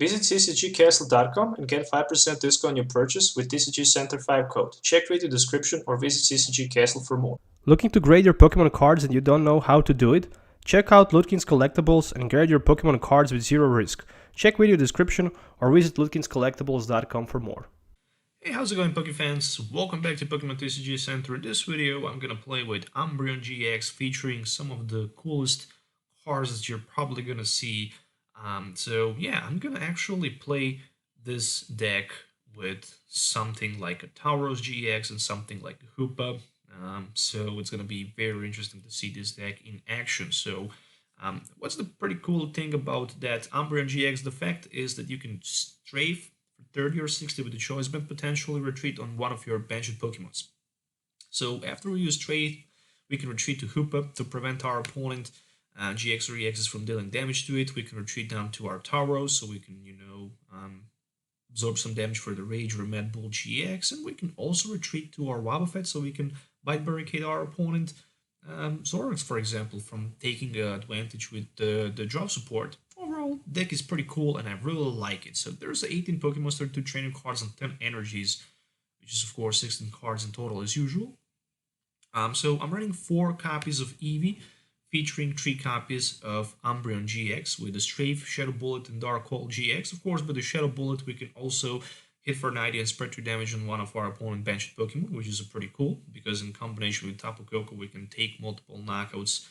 Visit TCGcastle.com and get 5% discount on your purchase with TCG Center 5 code. Check video description or visit TCG Castle for more. Looking to grade your Pokemon cards and you don't know how to do it? Check out Ludkins Collectables and grade your Pokemon cards with zero risk. Check video description or visit ludkinscollectables.com for more. Hey, how's it going, Pokefans? Welcome back to Pokemon TCG Center. In this video, I'm gonna play with Umbreon GX, featuring some of the coolest cards that you're probably gonna see. So yeah, I'm gonna actually play this deck with something like a Tauros GX and something like a Hoopa. So it's gonna be very interesting to see this deck in action. So what's the pretty cool thing about that Umbreon GX? The fact is that you can strafe 30 or 60 with the choice band, potentially retreat on one of your benched Pokemons. So after we use Strafe, we can retreat to Hoopa to prevent our opponent GX or EXs from dealing damage to it. We can retreat down to our Tauros, so we can, absorb some damage for the Rage or Mad Bull GX, and we can also retreat to our Wobbuffet, so we can Bite Barricade our opponent, Zoroark, for example, from taking advantage with the draw support. Overall, deck is pretty cool and I really like it. So there's 18 Pokemon, 32 training cards, and 10 energies, which is of course 16 cards in total as usual. So I'm running 4 copies of Eevee, featuring 3 copies of Umbreon GX with the Strafe, Shadow Bullet, and Dark Hole GX. Of course, with the Shadow Bullet, we can also hit for 90 and spread 3 damage on one of our opponent benched Pokemon, which is pretty cool, because in combination with Tapu Koko, we can take multiple knockouts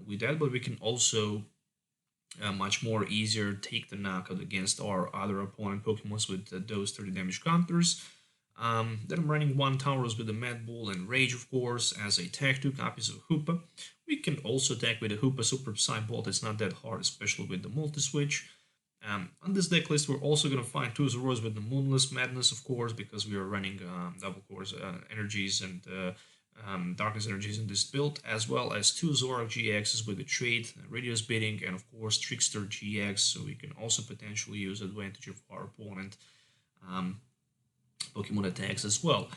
with that, but we can also much more easier take the knockout against our other opponent Pokemons with those 30 damage counters. Then I'm running 1 Tauros with the Mad Bull and Rage, of course, as a tag, 2 copies of Hoopa. We can also attack with the Hoopa Super Psy Bolt. It's not that hard, especially with the multi-switch. On this deck list, we're also going to find 2 Zoroarks with the Moonless Madness, of course, because we are running double cores energies and darkness energies in this build, as well as 2 Zoroark GXs with the Trade, Radius Bidding, and of course Trickster GX, so we can also potentially use advantage of our opponent Pokemon attacks as well.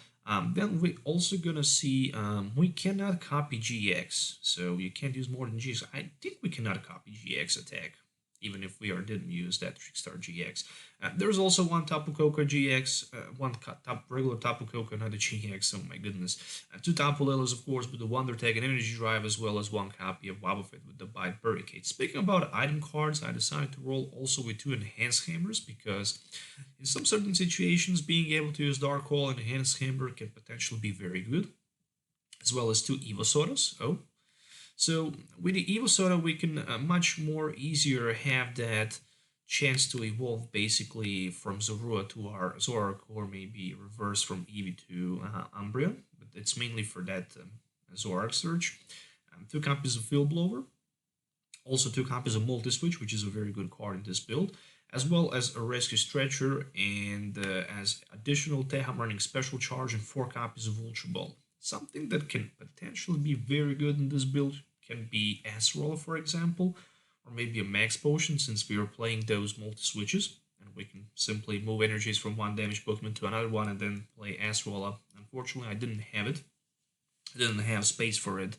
Then we're also gonna see we cannot copy GX, so you can't use more than GX. I think we cannot copy GX attack, even if we didn't use that Trickstar GX. There's also 1 Tapu Koko GX, 1 regular Tapu Koko, not the GX, oh my goodness. 2 Tapu Lelos, of course, with the Wonder Tag and Energy Drive, as well as 1 copy of Wobbuffet with the Bite Barricade. Speaking about item cards, I decided to roll also with 2 Enhanced Hammers, because in some certain situations, being able to use Dark Hole and Enhanced Hammer can potentially be very good, as well as 2 Evo Sodas. So with the Evo Soda, we can much more easier have that chance to evolve basically from Zorua to our Zoroark, or maybe reverse from Eevee to Umbreon, but it's mainly for that Zoroark search. 2 copies of Field Blower, also 2 copies of Multi-Switch, which is a very good card in this build, as well as a Rescue Stretcher, and as additional tech, I'm running Special Charge and 4 copies of Ultra Ball. Something that can potentially be very good in this build can be Acerola, for example, or maybe a Max Potion, since we are playing those multi-switches, and we can simply move energies from 1 damage Pokemon to another one and then play Acerola. Unfortunately, I didn't have it. I didn't have space for it,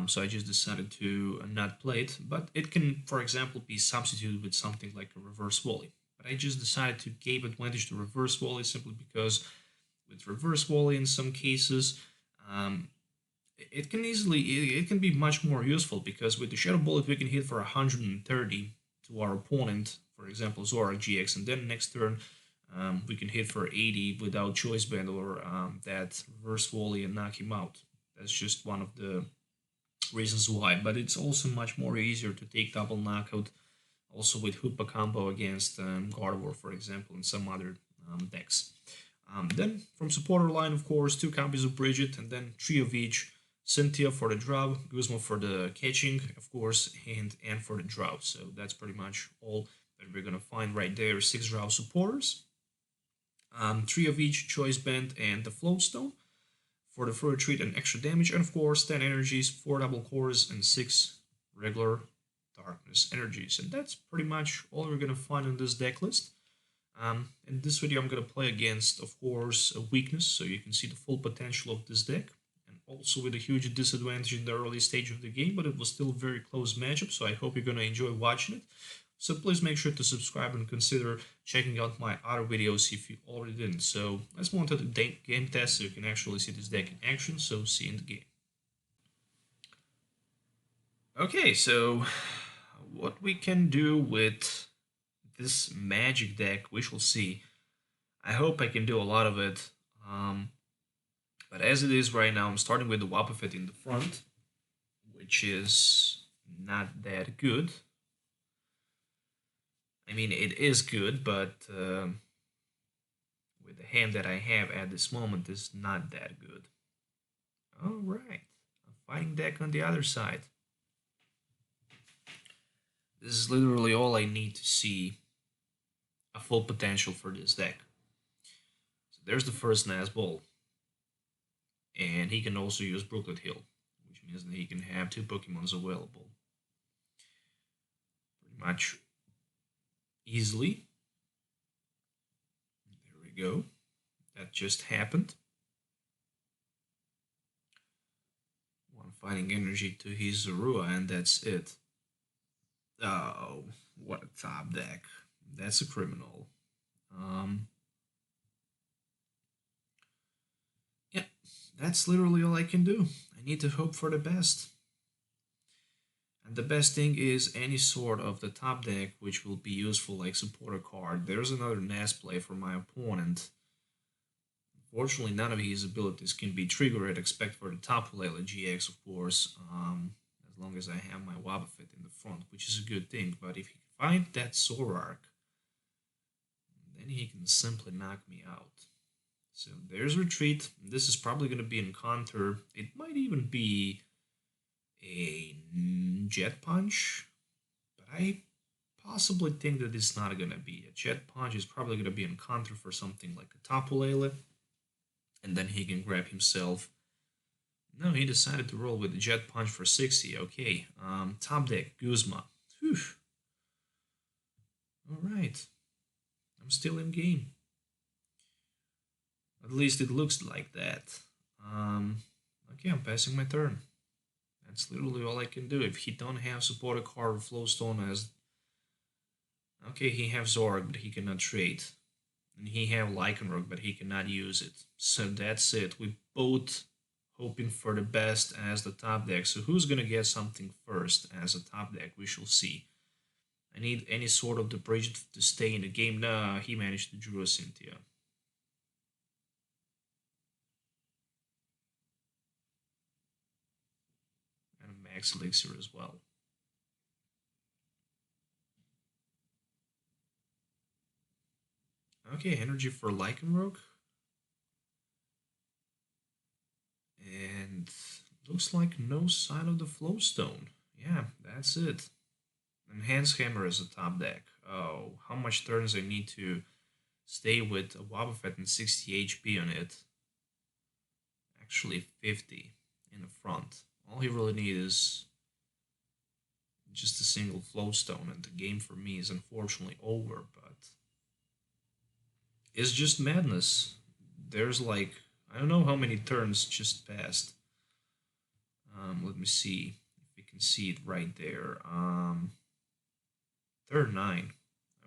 so I just decided to not play it, but it can, for example, be substituted with something like a Reverse Volley. But I just decided to give advantage to Reverse Volley simply because with Reverse Volley in some cases, it can be much more useful, because with the Shadow Bullet we can hit for 130 to our opponent, for example Zoroark GX, and then next turn we can hit for 80 without Choice Band or that Reverse Volley and knock him out. That's just one of the reasons why, but it's also much more easier to take double knockout also with Hoopa combo against Gardevoir, for example, and some other decks. Then from supporter line, of course, 2 copies of Bridget, and then 3 of each. Cynthia for the draw, Guzma for the catching, of course, and Anne for the draw. So that's pretty much all that we're going to find right there. 6 draw supporters, 3 of each Choice Band and the Float Stone for the Full Retreat and extra damage, and of course 10 energies, 4 double cores, and 6 regular darkness energies. And that's pretty much all we're going to find on this deck list. In this video I'm going to play against, of course, a weakness, so you can see the full potential of this deck, and also with a huge disadvantage in the early stage of the game, but it was still a very close matchup, so I hope you're going to enjoy watching it. So please make sure to subscribe and consider checking out my other videos if you already didn't. So let's move on to the game test so you can actually see this deck in action. So see you in the game. Okay, so what we can do with this magic deck, we shall see. I hope I can do a lot of it. But as it is right now, I'm starting with the Wobbuffet in the front, which is not that good. I mean, it is good, but with the hand that I have at this moment, is not that good. Alright, a fighting deck on the other side. This is literally all I need to see a full potential for this deck. So there's the first Nazball. And he can also use Brooklet Hill, which means that he can have 2 Pokemons available. Pretty much easily. There we go. That just happened. 1 Fighting Energy to his Zorua, and that's it. Oh, what a top deck. That's a criminal. Yeah, that's literally all I can do. I need to hope for the best. And the best thing is any sort of the top deck which will be useful like supporter card. There's another Naz play for my opponent. Unfortunately, none of his abilities can be triggered except for the Tapu Lele GX, of course, as long as I have my Wobbuffet in the front, which is a good thing. But if he can find that Zoroark, then he can simply knock me out. So there's Retreat. This is probably going to be Encounter. It might even be a Jet Punch, but I possibly think that it's not going to be. A Jet Punch is probably going to be Encounter for something like a Tapu Lele, and then he can grab himself. No, he decided to roll with the Jet Punch for 60. Okay, top deck, Guzma. Whew. Alright, I'm still in game. At least it looks like that. Okay, I'm passing my turn. That's literally all I can do. If he don't have supporter card or Flowstone as... Okay, he have Zoroark, but he cannot trade. And he have Lycanroc, but he cannot use it. So that's it. We both hoping for the best as the top deck. So who's gonna get something first as a top deck? We shall see. I need any sort of the bridge to stay in the game. Nah, he managed to draw a Cynthia. And a Max Elixir as well. Okay, energy for Lycanroc. And looks like no sign of the Flowstone. Yeah, that's it. Enhanced Hammer is a top deck. Oh, how much turns I need to stay with a Wobbuffet and 60 HP on it? Actually 50 in the front. All he really needs is just a single Flowstone, and the game for me is unfortunately over, but it's just madness. There's like, I don't know how many turns just passed. Let me see if we can see it right there. Turn 9.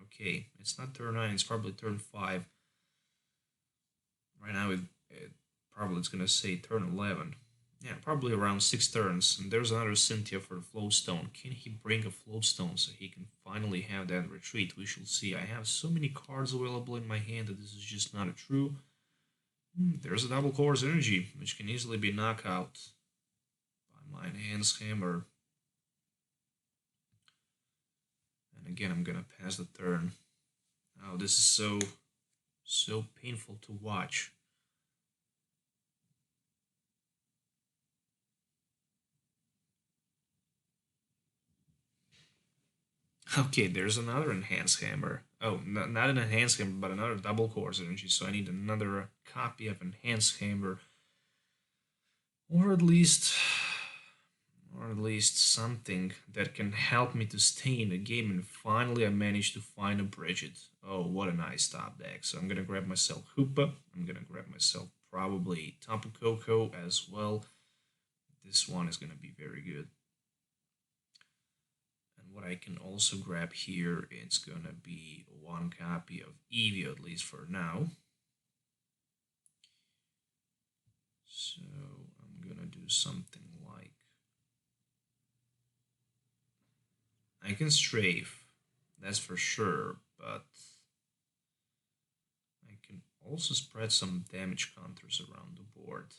Okay, it's not turn 9, it's probably turn 5. Right now it probably it's gonna say turn 11. Yeah, probably around 6 turns. And there's another Cynthia for the Flowstone. Can he bring a Flowstone so he can finally have that retreat? We shall see. I have so many cards available in my hand that this is just not a true. There's a double Course Energy, which can easily be knocked out by my Enhanced Hammer. And again, I'm gonna pass the turn. Oh, this is so painful to watch. Okay, there's another Enhanced Hammer. Oh, not an Enhanced Hammer, but another double Course Energy. So I need another copy of Enhanced Hammer, or at least something that can help me to stay in the game. And finally, I managed to find a Bridget. Oh, what a nice top deck! So I'm gonna grab myself Hoopa. I'm gonna grab myself probably Tapu Koko as well. This one is gonna be very good. what I can also grab here, it's gonna be one copy of Eevee, at least for now. So I'm gonna do something like, I can strafe, that's for sure, but I can also spread some damage counters around the board.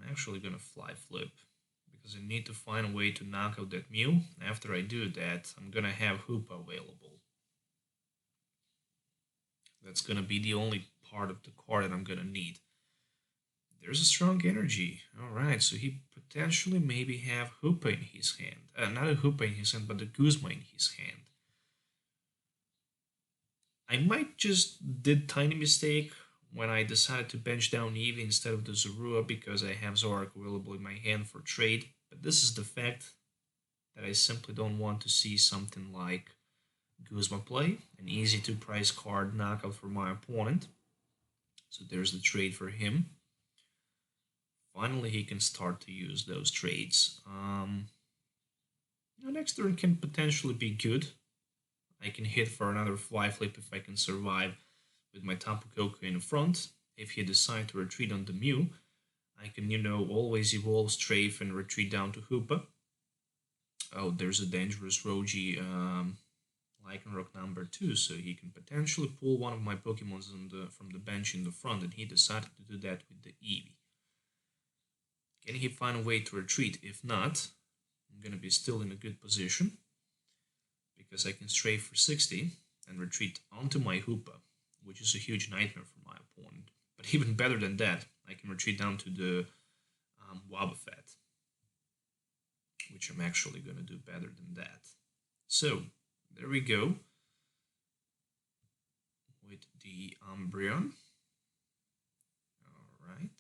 I'm actually gonna fly flip, because I need to find a way to knock out that Mew. After I do that, I'm gonna have Hoopa available. That's gonna be the only part of the card that I'm gonna need. There's a strong energy. Alright, so he potentially maybe have Hoopa in his hand. Not a Hoopa in his hand, but the Guzma in his hand. I might just did tiny mistake when I decided to bench down Eevee instead of the Zorua because I have Zoroark available in my hand for trade. But this is the fact that I simply don't want to see something like Guzma play, an easy to price card knockout for my opponent. So there's the trade for him. Finally, he can start to use those trades. Next turn can potentially be good. I can hit for another fly flip if I can survive with my Tapu Koko in front. If he decides to retreat on the Mew, I can, always evolve, strafe, and retreat down to Hoopa. Oh, there's a dangerous Rogi Lycanroc number 2, so he can potentially pull one of my Pokemons from the bench in the front, and he decided to do that with the Eevee. Can he find a way to retreat? If not, I'm going to be still in a good position, because I can strafe for 60 and retreat onto my Hoopa, which is a huge nightmare for my opponent. But even better than that, I can retreat down to the Wobbuffet, which I'm actually going to do better than that. So, there we go with the Umbreon. Alright.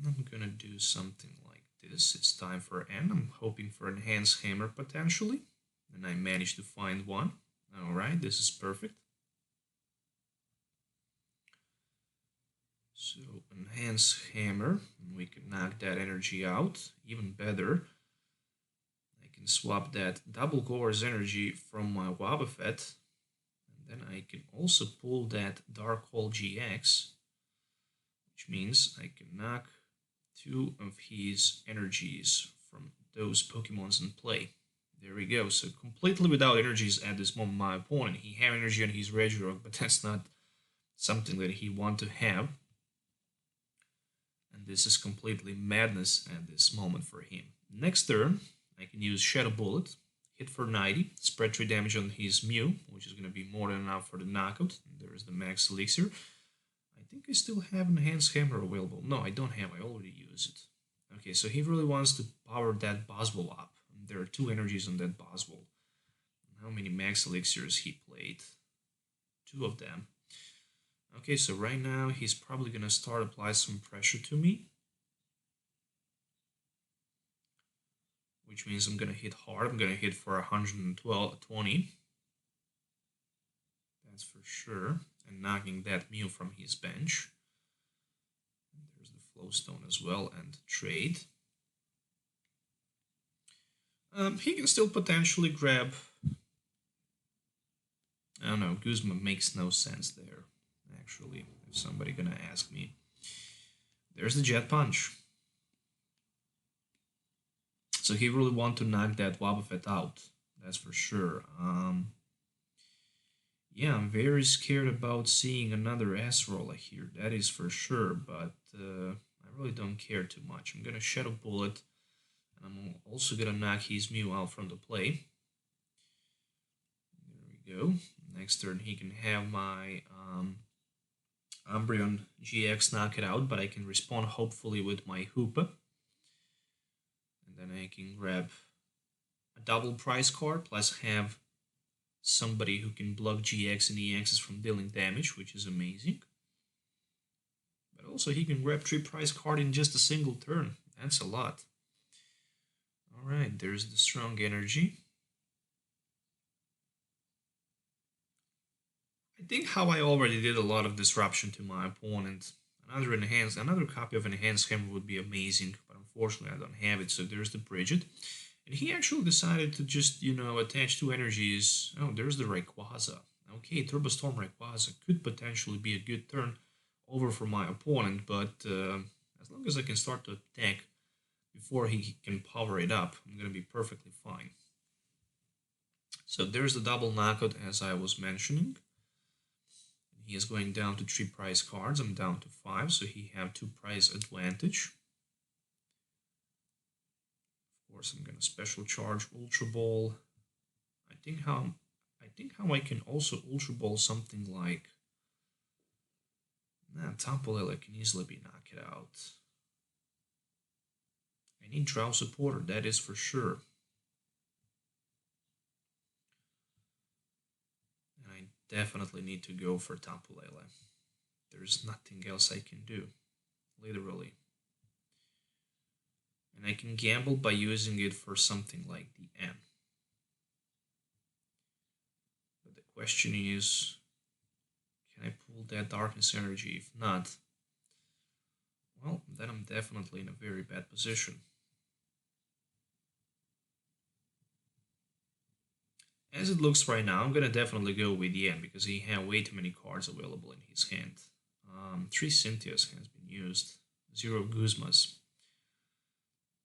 I'm going to do something like this. It's time for N. I'm hoping for Enhanced Hammer potentially, and I managed to find one. Alright, this is perfect. So, Enhanced Hammer, and we can knock that energy out. Even better, I can swap that Double Gore's energy from my Wobbuffet, and then I can also pull that Dark Hole GX, which means I can knock 2 of his energies from those Pokemons in play. There we go. So completely without energies at this moment, my opponent. He had energy on his Regirock, but that's not something that he want to have. And this is completely madness at this moment for him. Next turn, I can use Shadow Bullet, hit for 90, spread 3 damage on his Mew, which is going to be more than enough for the knockout. And there is the Max Elixir. I think I still have Enhanced Hammer available. No, I don't have. I already used it. Okay, so he really wants to power that Buzzwole up. There are 2 energies on that Buzzwole. How many Max Elixirs he played? 2 of them. Okay, so right now he's probably going to start apply some pressure to me. Which means I'm going to hit hard. I'm going to hit for 120. That's for sure. And knocking that Mew from his bench. And there's the Flowstone as well and trade. He can still potentially grab... I don't know, Guzma makes no sense there, actually, if somebody gonna ask me. There's the Jet Punch. So he really want to knock that Wobbuffet out, that's for sure. Yeah, I'm very scared about seeing another S-Roller here, that is for sure, but I really don't care too much. I'm gonna Shadow Bullet, and I'm also gonna knock his Mew out from the play. There we go. Next turn he can have my Umbreon GX knock it out, but I can respond hopefully with my Hoopa. And then I can grab a double price card, plus have somebody who can block GX and EXs from dealing damage, which is amazing. But also he can grab 3 price card in just a single turn. That's a lot. Alright, there's the strong energy. I think how I already did a lot of disruption to my opponent. Another copy of Enhanced Hammer would be amazing, but unfortunately I don't have it, so there's the Bridget. And he actually decided to just, attach two energies. Oh, there's the Rayquaza. Okay, Turbo Storm Rayquaza could potentially be a good turn over for my opponent, but as long as I can start to attack before he can power it up, I'm going to be perfectly fine. So there's the double knockout as I was mentioning. He is going down to 3 prize cards. I'm down to 5, so he have 2 prize advantage. Of course, I'm gonna special charge Ultra Ball. I think how I can also Ultra Ball something like. Tapu Lele can easily be knocked out. I need Drow Supporter, that is for sure. Definitely need to go for Tapu Lele. There's nothing else I can do, literally. And I can gamble by using it for something like the N. But the question is, can I pull that Darkness Energy? If not, well, then I'm definitely in a very bad position. As it looks right now, I'm gonna definitely go with Yen because he had way too many cards available in his hand. 3 Cynthias has been used, 0 Guzmas.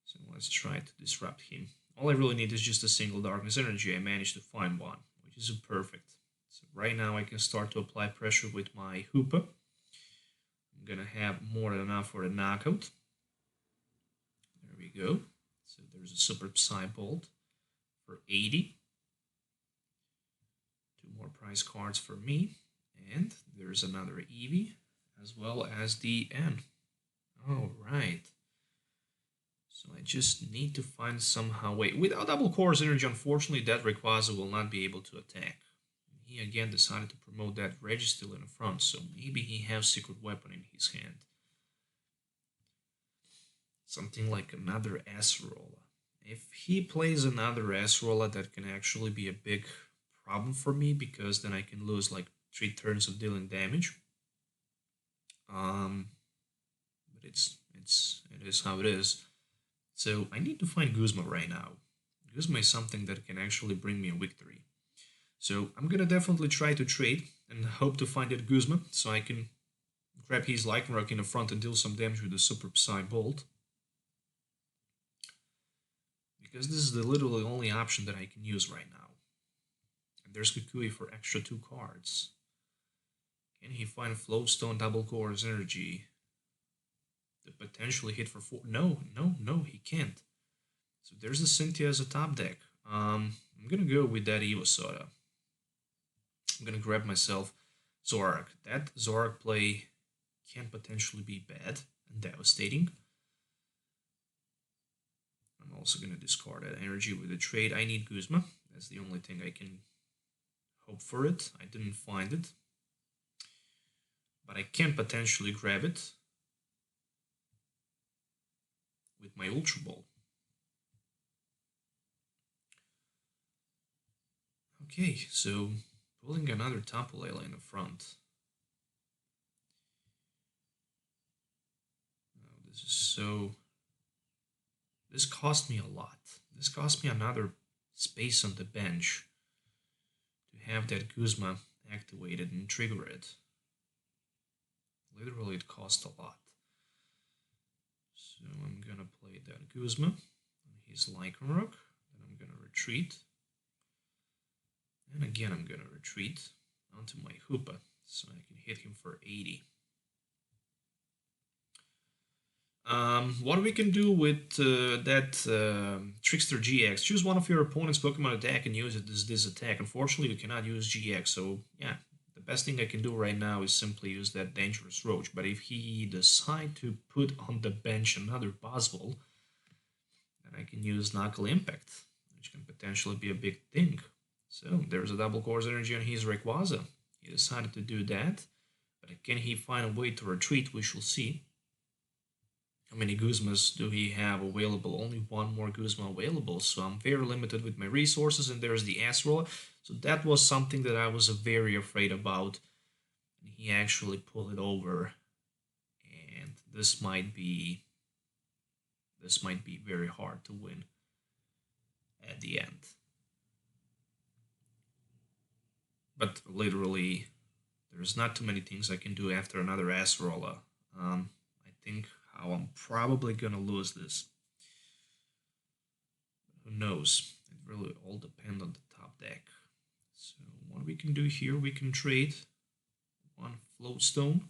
So let's try to disrupt him. All I really need is just a single Darkness Energy. I managed to find one, which is perfect. So right now I can start to apply pressure with my Hoopa. I'm gonna have more than enough for the knockout. There we go. So there's a Super Psy Bolt for 80. 2 more prize cards for me. And there's another Eevee, as well as the N. Alright. So I just need to find somehow... Wait, without double CORSAIR Energy, unfortunately, that Rayquaza will not be able to attack. He again decided to promote that Registeel in the front, so maybe he has Secret Weapon in his hand. Something like another Acerola. If he plays another Acerola, that can actually be a big problem for me, because then I can lose like 3 turns of dealing damage. But it is how it is. So I need to find Guzma right now. Guzma is something that can actually bring me a victory. So I'm gonna definitely try to trade and hope to find that Guzma, so I can grab his Lycanroc in the front and deal some damage with the Super Psy Bolt. Because this is the literally only option that I can use right now. And there's Kukui for extra 2 cards. Can he find Flowstone double CORSAIR Energy to potentially hit for 4? No, he can't. So there's the Cynthia as a top deck. I'm gonna go with that Evo Soda. I'm gonna grab myself Zoroark. That Zoroark play can potentially be bad and devastating. I'm also gonna discard that energy with a trade. I need Guzma. That's the only thing I can hope for it. I didn't find it. But I can potentially grab it with my Ultra Ball. Okay, so pulling another Tapu Lele in the front. Oh, this is so... This cost me a lot. This cost me another space on the bench to have that Guzma activated and trigger it. Literally, it cost a lot. So I'm gonna play that Guzma on his Lycanroc. Then I'm gonna retreat. And again, I'm gonna retreat onto my Hoopa so I can hit him for 80. What we can do with that Trickster GX, choose one of your opponent's Pokemon attack and use it as this attack. Unfortunately, you cannot use GX, so yeah, the best thing I can do right now is simply use that Dangerous Roach. But if he decides to put on the bench another Buzzwole, then I can use Knuckle Impact, which can potentially be a big thing. So there's a double CORSAIR Energy on his Rayquaza. He decided to do that, but can he find a way to retreat? We shall see. How many Guzmas do he have available? Only 1 more Guzma available, so I'm very limited with my resources, and there's the Acerola. So that was something that I was very afraid about and he actually pulled it over, and this might be very hard to win at the end. But literally, there's not too many things I can do after another ass roller. I think how I'm probably gonna lose this. Who knows? It really all depends on the top deck. So what we can do here, we can trade one floatstone.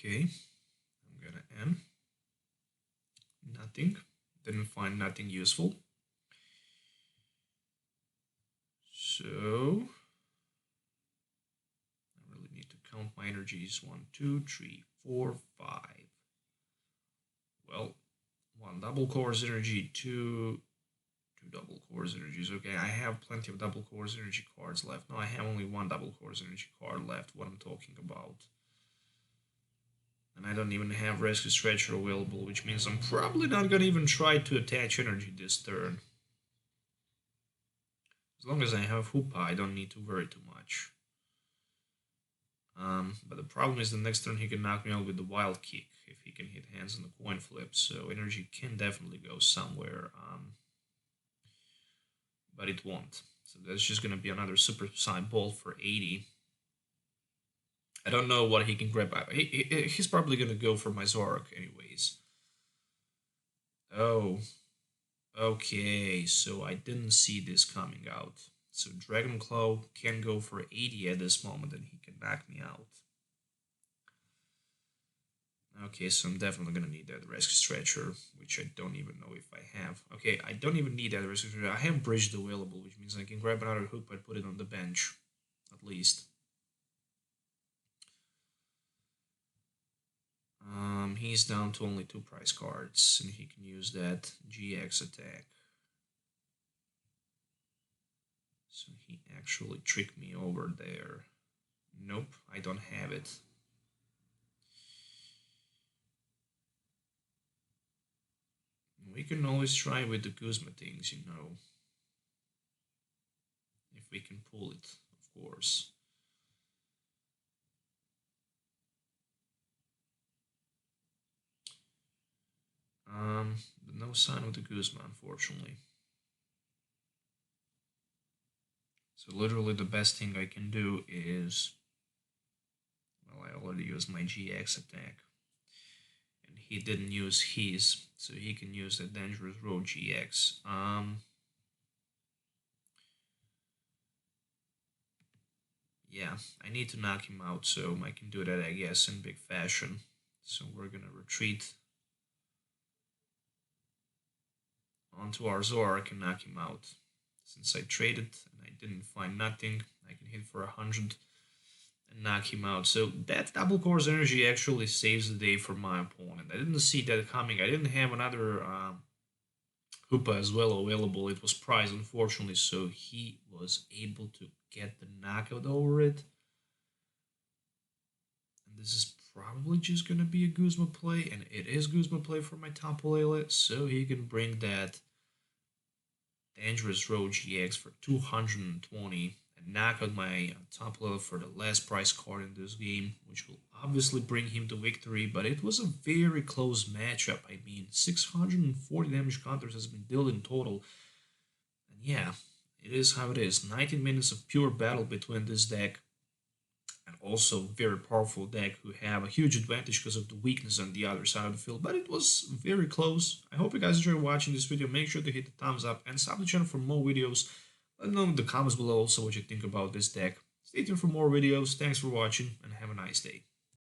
Okay, I'm gonna end. Nothing. Didn't find nothing useful. So I really need to count my energies. 1, 2, 3, 4, 5. Well, 1 double cores energy, 2 double cores energies. Okay, I have plenty of double cores energy cards left. No, I have only 1 double cores energy card left. What I'm talking about. And I don't even have Rescue Stretcher available, which means I'm probably not gonna even try to attach energy this turn. As long as I have Hoopa, I don't need to worry too much. But the problem is the next turn he can knock me out with the Wild Kick if he can hit hands on the coin flip, so energy can definitely go somewhere, but it won't. So that's just gonna be another Super Saiyan Bolt for 80. I don't know what he can grab. He's probably gonna go for my Zoroark anyways. Oh, okay, so I didn't see this coming out. So Dragon Claw can go for 80 at this moment and he can knock me out. Okay, so I'm definitely gonna need that Rescue Stretcher, which I don't even know if I have. Okay, I don't even need that Rescue Stretcher. I have Bridged available, which means I can grab another Hoopa and put it on the bench, at least. He's down to only 2 prize cards, and he can use that GX attack. So he actually tricked me over there. Nope, I don't have it. We can always try with the Guzma things, you know. If we can pull it, of course. But no sign of the Guzma, unfortunately. So literally the best thing I can do is, well, I already used my GX attack. And he didn't use his, so he can use the Dangerous Road GX. Yeah, I need to knock him out, so I can do that, I guess, in big fashion. So we're gonna retreat onto our Zoroark and knock him out. Since I traded and I didn't find nothing, I can hit for 100 and knock him out. So that double course energy actually saves the day for my opponent. I didn't see that coming. I didn't have another Hoopa as well available. It was prized, unfortunately, so he was able to get the knockout over it. And this is probably just going to be a Guzma play, and it is Guzma play for my top Layla, so he can bring that Dangerous Road GX for 220 and knock out my top Layla for the last prize card in this game, which will obviously bring him to victory, but it was a very close matchup. I mean, 640 damage counters has been dealt in total, and yeah, it is how it is. 19 minutes of pure battle between this deck and also very powerful deck who have a huge advantage because of the weakness on the other side of the field, but it was very close. I hope you guys enjoyed watching this video. Make sure to hit the thumbs up and sub the channel for more videos. Let me know in the comments below also what you think about this deck. Stay tuned for more videos. Thanks for watching and have a nice day.